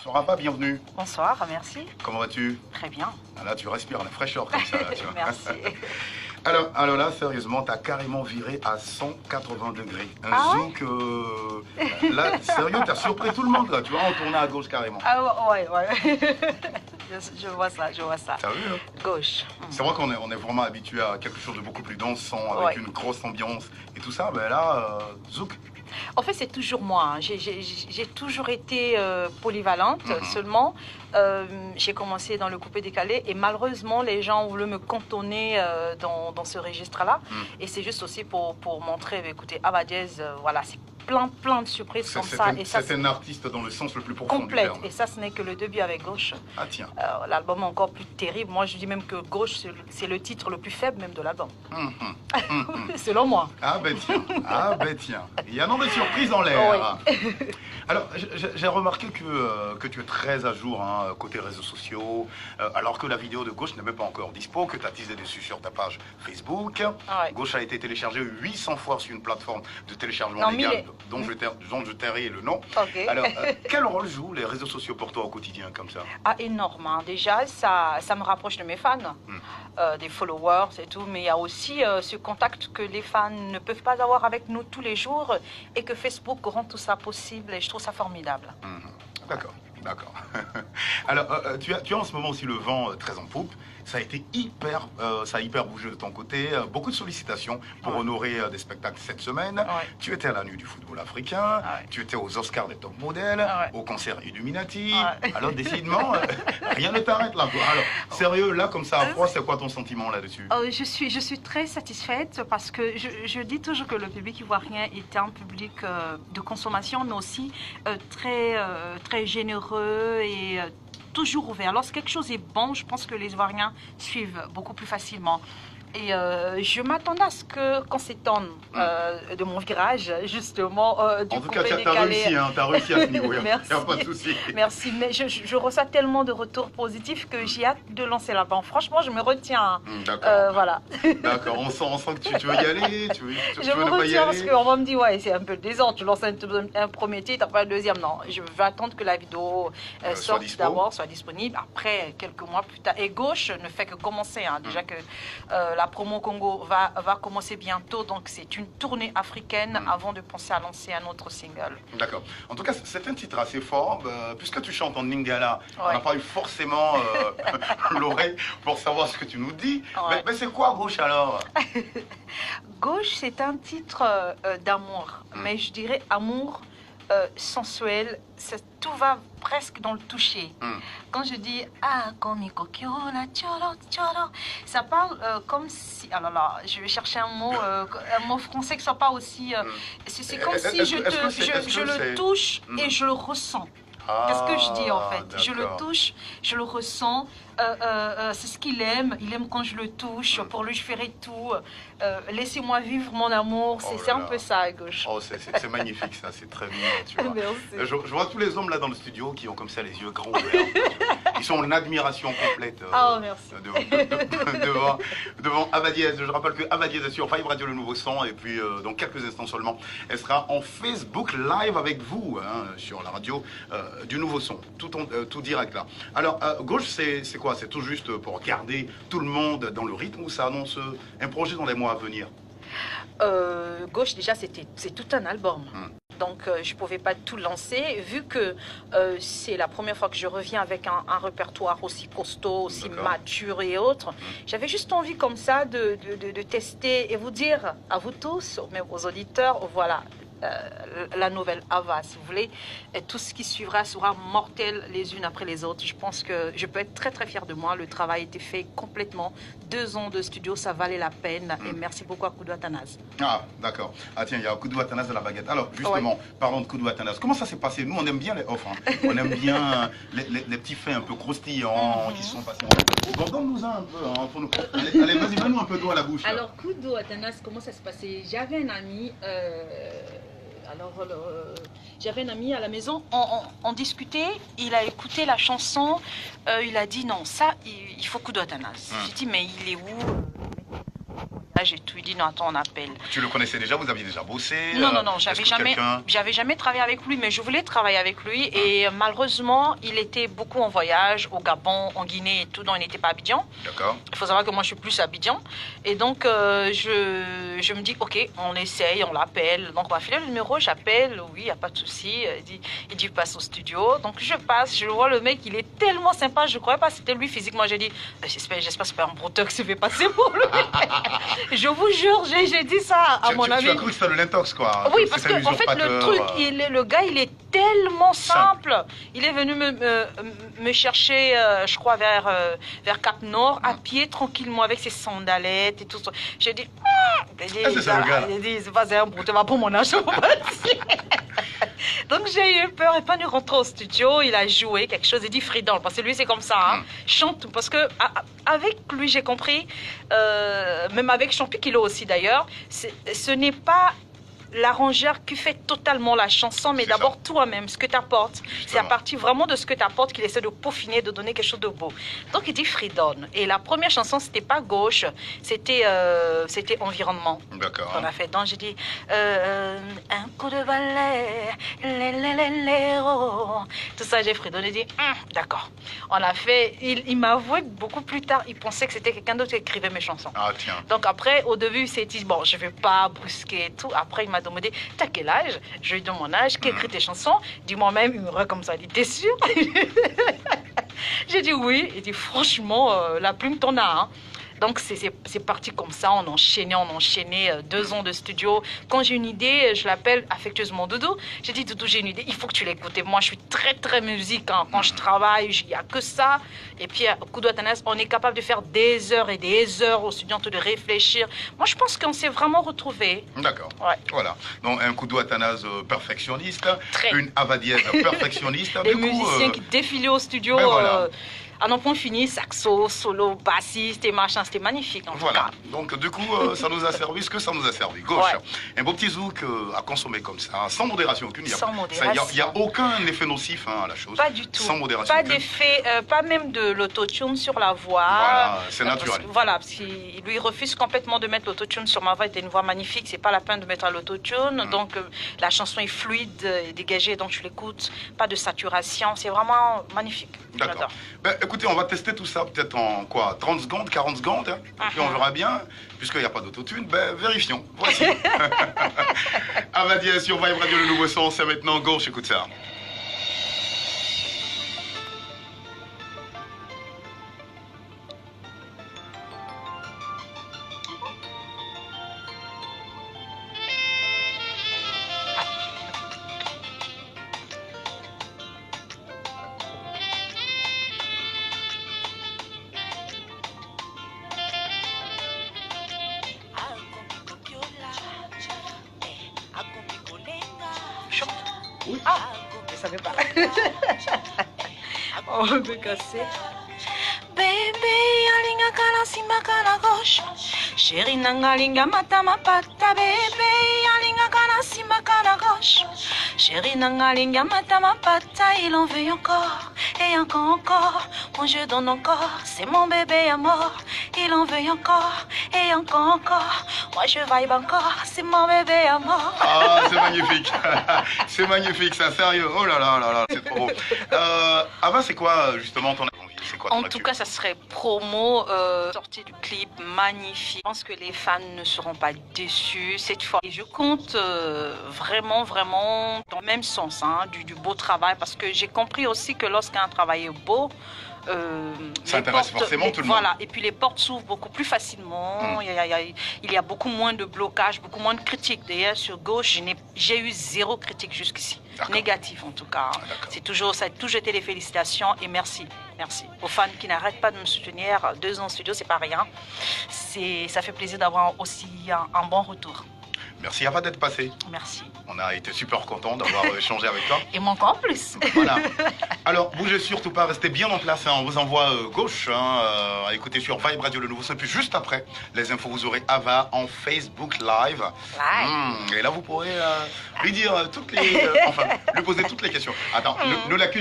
Bonsoir Abba, bienvenue. Bonsoir, merci. Comment vas-tu? Très bien. Ah, là, tu respires la fraîcheur comme ça. Là, tu vois. Merci. Alors là, sérieusement, t'as carrément viré à 180 degrés. Zouk, là, sérieux, t'as surpris tout le monde, là. Tu vois, on tournait à gauche carrément. Ah ouais. je vois ça. T'as vu, hein? Gauche. C'est vrai qu'on est vraiment habitué à quelque chose de beaucoup plus dansant, avec une grosse ambiance et tout ça. Ben là, Zouk. En fait, c'est toujours moi. Hein. J'ai toujours été polyvalente. Seulement, j'ai commencé dans le coupé décalé et malheureusement, les gens ont voulu me cantonner dans ce registre-là. Et c'est juste aussi pour montrer, écoutez, Abba Jazz, voilà, c'est plein de surprises comme ça. C'est un artiste dans le sens le plus profond complète. du terme. Et ça, ce n'est que le début avec Gauche. Ah tiens. L'album est encore plus terrible. Moi, je dis même que Gauche, c'est le titre le plus faible même de l'album. Selon moi. Ah ben tiens. Il y a un nombre de surprises en l'air. Oui. Alors, j'ai remarqué que tu es très à jour hein, côté réseaux sociaux, alors que la vidéo de Gauche n'est même pas encore dispo, que tu as teasé dessus sur ta page Facebook. Ouais. Gauche a été téléchargé 800 fois sur une plateforme de téléchargement légal dont je tairai le nom. Okay. Alors, quel rôle jouent les réseaux sociaux pour toi au quotidien comme ça? Ah, énorme. Hein. Déjà, ça me rapproche de mes fans, des followers et tout, mais il y a aussi ce contact que les fans ne peuvent pas avoir avec nous tous les jours et que Facebook rend tout ça possible et je trouve ça formidable. D'accord. Alors, tu as en ce moment aussi le vent très en poupe. Ça a hyper bougé de ton côté. Beaucoup de sollicitations pour honorer des spectacles cette semaine. Tu étais à la nuit du football africain. Tu étais aux Oscars des top modèles, au concert Illuminati. Alors, décidément, rien ne t'arrête là. Alors, sérieux, là, comme ça, à froid, c'est quoi ton sentiment là-dessus? Je suis très satisfaite parce que je dis toujours que le public ivoirien est un public de consommation, mais aussi très généreux et toujours ouvert. Lorsque quelque chose est bon, je pense que les Ivoiriens suivent beaucoup plus facilement. Et je m'attendais à ce qu'on s'étonne de mon virage, justement, du En tout cas, tu coupé as décalé. réussi à ce niveau, il n'y a Merci. pas de souci. Merci, mais je reçois tellement de retours positifs que j'ai hâte de lancer la bande. Franchement, je me retiens. D'accord. Voilà. D'accord, on sent que tu veux y aller, tu veux Je ne me pas y retiens parce aller. qu'on va me dire, ouais, c'est un peu le désordre. Tu lances un premier titre, après un deuxième. Non, je vais attendre que la vidéo sorte d'abord, soit disponible. Après, quelques mois plus tard. Et Gauche ne fait que commencer. Hein. Déjà que la promo Congo va commencer bientôt. Donc, c'est une tournée africaine avant de penser à lancer un autre single. D'accord. En tout cas, c'est un titre assez fort. Puisque tu chantes en lingala, on n'a pas eu forcément l'oreille pour savoir ce que tu nous dis. Mais c'est quoi Gauche alors? Gauche, c'est un titre d'amour. Mais je dirais amour sensuel. Tout va presque dans le toucher. Quand je dis ça parle comme si, alors là, je vais chercher un mot français qui soit pas aussi, c'est comme si je le touche et je le ressens. Qu'est-ce que je dis en fait? Je le touche, je le ressens. C'est ce qu'il aime. Il aime quand je le touche. Pour lui, je ferai tout. Laissez-moi vivre mon amour. C'est un peu ça à Gauche. Oh, c'est magnifique ça. C'est très bien. Tu vois. Merci. Je vois tous les hommes là dans le studio qui ont comme ça les yeux grands ouverts. Ils sont en admiration complète merci. devant Abba Jazz. Je rappelle que Abba Jazz est sur Vibe Radio Le Nouveau Son. Et puis dans quelques instants seulement, elle sera en Facebook Live avec vous sur la radio du Nouveau Son. Tout direct là. Alors, Gauche, c'est quoi? C'est tout juste pour garder tout le monde dans le rythme ou ça annonce un projet dans les mois à venir? Gauche, déjà, c'est tout un album. Donc, je ne pouvais pas tout lancer, vu que c'est la première fois que je reviens avec un répertoire aussi costaud, aussi mature et autres. J'avais juste envie comme ça de tester et vous dire, à vous tous, même aux auditeurs, voilà, la nouvelle Ava, si vous voulez. Et tout ce qui suivra sera mortel les unes après les autres. Je pense que je peux être très fière de moi. Le travail a été fait complètement. 2 ans de studio, ça valait la peine. Et merci beaucoup à Koudou Athanase. Ah, d'accord. Ah tiens, il y a Koudou Athanase de la baguette. Alors, justement, parlons de Koudou Athanase. Comment ça s'est passé? Nous, on aime bien les offres. On aime bien les petits faits un peu croustillants qui sont passés. Bon, donne-nous un peu. Allez, vas-y, mets-nous un peu d'eau à la bouche. Alors, Koudou Athanase, comment ça s'est passé? J'avais un ami... j'avais un ami à la maison, on discutait, il a écouté la chanson, il a dit non, ça, il faut Koudou Athanase. J'ai dit, mais il est où? et tout. Il dit non, attends, on appelle. Tu le connaissais déjà, vous aviez déjà bossé? Non, j'avais jamais travaillé avec lui, mais je voulais travailler avec lui. Et malheureusement, il était beaucoup en voyage au Gabon, en Guinée et tout, donc il n'était pas à Abidjan. D'accord. Il faut savoir que moi, je suis plus à Abidjan. Et donc, je me dis, OK, on essaye, on l'appelle. Donc, on va filer le numéro, j'appelle, oui, il n'y a pas de souci. Il dit, passe au studio. Donc, je passe, je vois le mec, il est tellement sympa, je ne croyais pas que c'était lui physiquement. J'ai dit, j'espère que c'est pas un broteur qui se fait passer pour lui. Je vous jure, j'ai dit ça à mon ami. Tu as cru que c'était le Lintox, quoi. Oui, parce que en fait, le truc, le gars, il est tellement simple. Il est venu me chercher, je crois, vers Cap Nord, à pied, tranquillement, avec ses sandalettes et tout ça. J'ai dit, c'est ça, le gars. Il dit, c'est pas un broteur, va pour mon âge. Donc j'ai eu peur. Et quand il rentre au studio, il a joué quelque chose. Il dit Freedom, parce que lui c'est comme ça, hein. Chante, parce que avec lui j'ai compris, même avec Champi Kilo aussi d'ailleurs, ce n'est pas l'arrangeur qui fait totalement la chanson, mais d'abord toi-même, ce que tu apportes. C'est à partir vraiment de ce que tu apportes qu'il essaie de peaufiner, de donner quelque chose de beau. Donc il dit Freedom. Et la première chanson, c'était pas Gauche, c'était Environnement. D'accord. On a fait. Donc j'ai dit un coup de balai, tout ça, j'ai Freedom. Il dit d'accord. On a fait. Il m'a avoué beaucoup plus tard, il pensait que c'était quelqu'un d'autre qui écrivait mes chansons. Ah tiens. Donc après, au début, il s'est dit bon, je vais pas brusquer et tout. Après, il m'a demandé, t'as quel âge? Je lui ai dit mon âge, qui écrit tes chansons? Dis-moi même, il me regarde comme ça, il dit, t'es sûr? J'ai dit oui. Il dit, franchement, la plume t'en a, hein. Donc, c'est parti comme ça, on enchaînait 2 ans de studio. Quand j'ai une idée, je l'appelle affectueusement Doudou. J'ai dit, Doudou, j'ai une idée, il faut que tu l'écoutes. Et moi, je suis très, très musique. Hein. Quand je travaille, il n'y a que ça. Et puis, à Koudou Atanas, on est capable de faire des heures et des heures au studio, de réfléchir. Moi, je pense qu'on s'est vraiment retrouvés. D'accord. Ouais. Voilà. Donc, un Koudou Atanas perfectionniste, très. Une Ava Dièze perfectionniste. Des musiciens qui défilaient au studio. Ben voilà. À non point fini, saxo, solo, bassiste et machin, c'était magnifique en tout cas. Donc du coup, ça nous a servi ce que ça nous a servi. Gauche, un beau petit zouk à consommer comme ça, sans modération aucune. Sans modération. Il n'y a aucun effet nocif à la chose. Pas du tout. Sans modération pas d'effet, pas même de l'autotune sur la voix. Voilà, c'est naturel. Voilà, parce qu'il lui refuse complètement de mettre l'autotune sur ma voix. Il a une voix magnifique, c'est pas la peine de mettre l'autotune. Donc la chanson est fluide et dégagée, donc tu l'écoutes. Pas de saturation, c'est vraiment magnifique. D'accord. Ben, écoutez, on va tester tout ça peut-être en quoi 30 secondes, 40 secondes, hein, et puis on verra bien, puisqu'il n'y a pas d'autotune, ben vérifions. Voici. Ava Dièze sur Vibe Radio, le nouveau son, c'est maintenant Gauche, écoute ça. Ah, je savais pas. On veut casser. Bébé, alinga kana simba kana gauche. Chérie nanga linga mata mapata. Bébé, alinga kana simba kana gauche. Chérie nanga linga mata mapata. Il en veut encore et encore. Moi je donne encore. C'est mon bébé à mort. Il en veut encore et encore. Moi je vibe encore. C'est mon bébé à mort. Ah, c'est magnifique. C'est magnifique, ça, sérieux. Oh là là là là, c'est trop beau. Ava, c'est quoi justement ton envie? En tout cas, ça serait promo, sortie du clip magnifique. Je pense que les fans ne seront pas déçus cette fois. Et je compte vraiment dans le même sens, hein, du beau travail, parce que j'ai compris aussi que lorsqu'un travail est beau, ça intéresse forcément tout le monde. Voilà, et puis les portes s'ouvrent beaucoup plus facilement. Il y a beaucoup moins de blocages, beaucoup moins de critiques. D'ailleurs, sur Gauche, j'ai eu 0 critique jusqu'ici. Négative en tout cas. Ça a toujours été les félicitations et merci. Merci aux fans qui n'arrêtent pas de me soutenir. 2 ans en studio, c'est pas rien. Ça fait plaisir d'avoir aussi un bon retour. Merci Ava d'être passée. Merci. On a été super contents d'avoir échangé avec toi. Et moi encore plus. Voilà. Alors, bougez surtout pas, restez bien en place. Hein. On vous envoie Gauche à écouter sur Vibe Radio, le nouveau son. Puis juste après les infos, vous aurez Ava en Facebook Live. Et là, vous pourrez lui dire toutes les... enfin, lui poser toutes les questions. Attends, nous l'accusons.